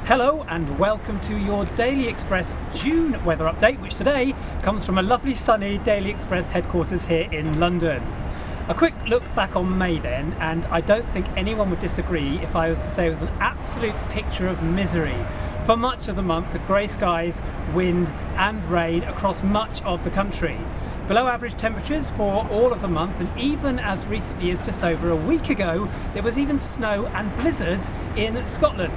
Hello and welcome to your Daily Express June weather update, which today comes from a lovely sunny Daily Express headquarters here in London. A quick look back on May then, and I don't think anyone would disagree if I was to say it was an absolute picture of misery for much of the month, with grey skies, wind and rain across much of the country. Below average temperatures for all of the month, and even as recently as just over a week ago there was even snow and blizzards in Scotland.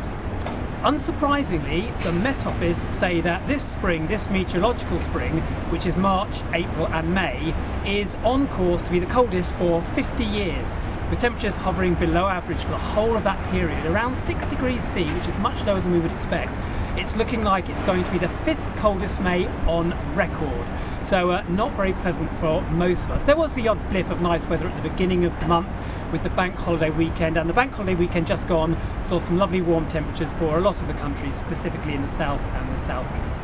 Unsurprisingly, the Met Office say that this spring, this meteorological spring, which is March, April and May, is on course to be the coldest for 50 years, with temperatures hovering below average for the whole of that period, around 6 degrees C, which is much lower than we would expect. It's looking like it's going to be the 5th coldest May on record, so not very pleasant for most of us. There was the odd blip of nice weather at the beginning of the month with the bank holiday weekend, and the bank holiday weekend just gone saw some lovely warm temperatures for a lot of the country, specifically in the south and the southeast.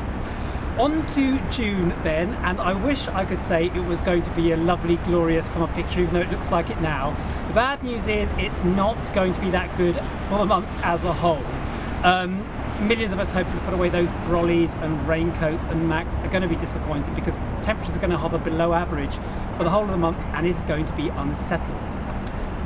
On to June then, and I wish I could say it was going to be a lovely glorious summer picture, even though it looks like it now. The bad news is it's not going to be that good for the month as a whole. Millions of us hoping to put away those brollies and raincoats and macs are going to be disappointed, because temperatures are going to hover below average for the whole of the month and it's going to be unsettled.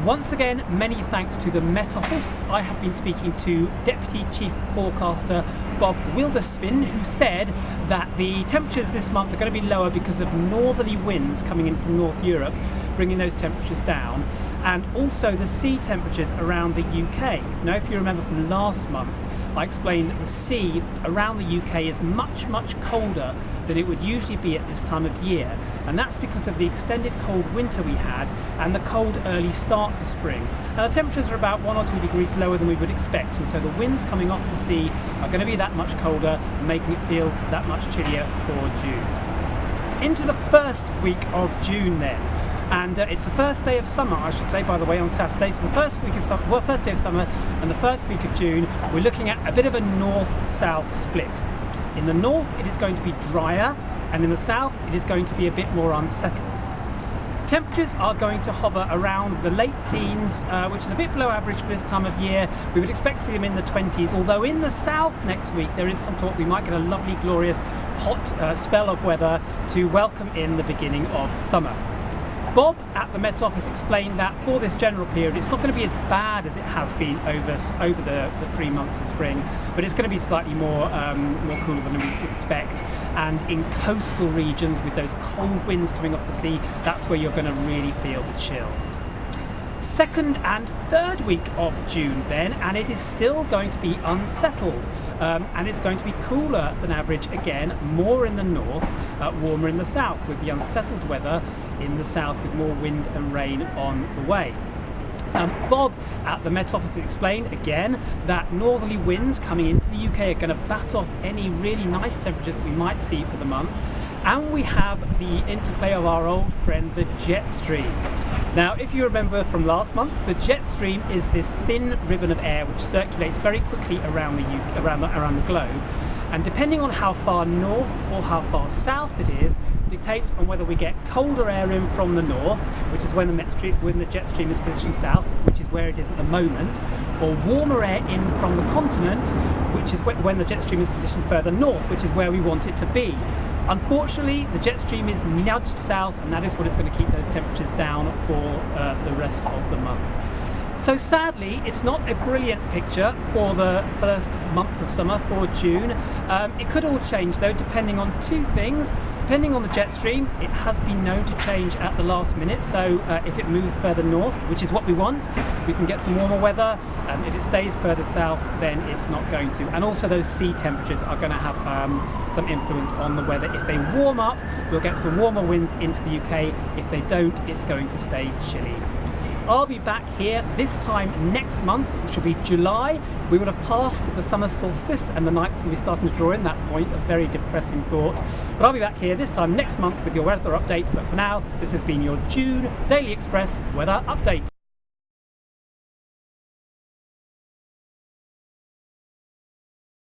Once again, many thanks to the Met Office. I have been speaking to Deputy Chief Forecaster Bob Wilderspin, who said that the temperatures this month are going to be lower because of northerly winds coming in from North Europe, bringing those temperatures down, and also the sea temperatures around the UK. Now, if you remember from last month, I explained that the sea around the UK is much colder than it would usually be at this time of year, and that's because of the extended cold winter we had and the cold early start to spring. Now, the temperatures are about 1 or 2 degrees lower than we would expect, and so the winds coming off the sea are going to be that much colder, making it feel that much chillier for June. Into the first week of June then, and it's the first day of summer, I should say, by the way, on Saturday. So the first week of summer, well, first day of summer and the first week of June, we're looking at a bit of a north-south split. In the north it is going to be drier, and in the south it is going to be a bit more unsettled. Temperatures are going to hover around the late teens, which is a bit below average for this time of year. We would expect to see them in the 20s, although in the south next week there is some talk we might get a lovely glorious hot spell of weather to welcome in the beginning of summer. Bob at the Met Office explained that for this general period it's not going to be as bad as it has been over the 3 months of spring, but it's going to be slightly more cooler than we would expect, and in coastal regions with those cold winds coming off the sea, that's where you're going to really feel the chill. Second and third week of June then, and it is still going to be unsettled, and it's going to be cooler than average again, more in the north, warmer in the south, with the unsettled weather in the south with more wind and rain on the way. Bob at the Met Office explained again that northerly winds coming into the UK are going to bat off any really nice temperatures that we might see for the month, and we have the interplay of our old friend the jet stream. Now, if you remember from last month, the jet stream is this thin ribbon of air which circulates very quickly around the globe, and depending on how far north or how far south it is, dictates on whether we get colder air in from the north, which is when the jet stream is positioned south, which is where it is at the moment, or warmer air in from the continent, which is when the jet stream is positioned further north, which is where we want it to be. Unfortunately, the jet stream is nudged south, and that is what is going to keep those temperatures down for the rest of the month. So sadly, it's not a brilliant picture for the first month of summer, for June. It could all change though, depending on two things. Depending on the jet stream, it has been known to change at the last minute, so if it moves further north, which is what we want, we can get some warmer weather. If it stays further south, then it's not going to. And also those sea temperatures are going to have some influence on the weather. If they warm up, we'll get some warmer winds into the UK. If they don't, it's going to stay chilly. I'll be back here this time next month, which will be July. We will have passed the summer solstice and the nights will be starting to draw in that point, a very depressing thought. But I'll be back here this time next month with your weather update. But for now, this has been your June Daily Express weather update.